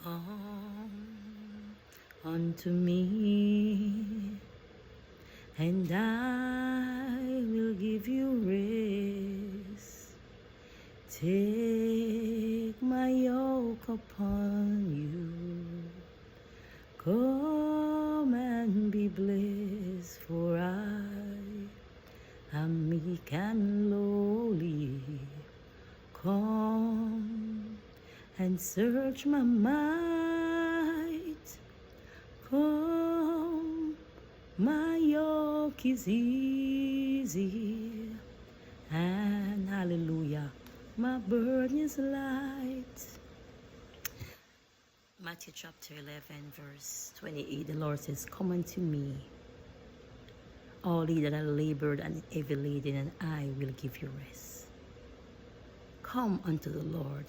Come unto me, and I will give you rest. Take my yoke upon you. Come and be blessed, for I am meek and lowly. Come and search my might. Come, my yoke is easy, and hallelujah, my burden is light. Matthew chapter 11, verse 28, the Lord says, Come unto me, all ye that are labored and heavy laden, and I will give you rest. Come unto the Lord,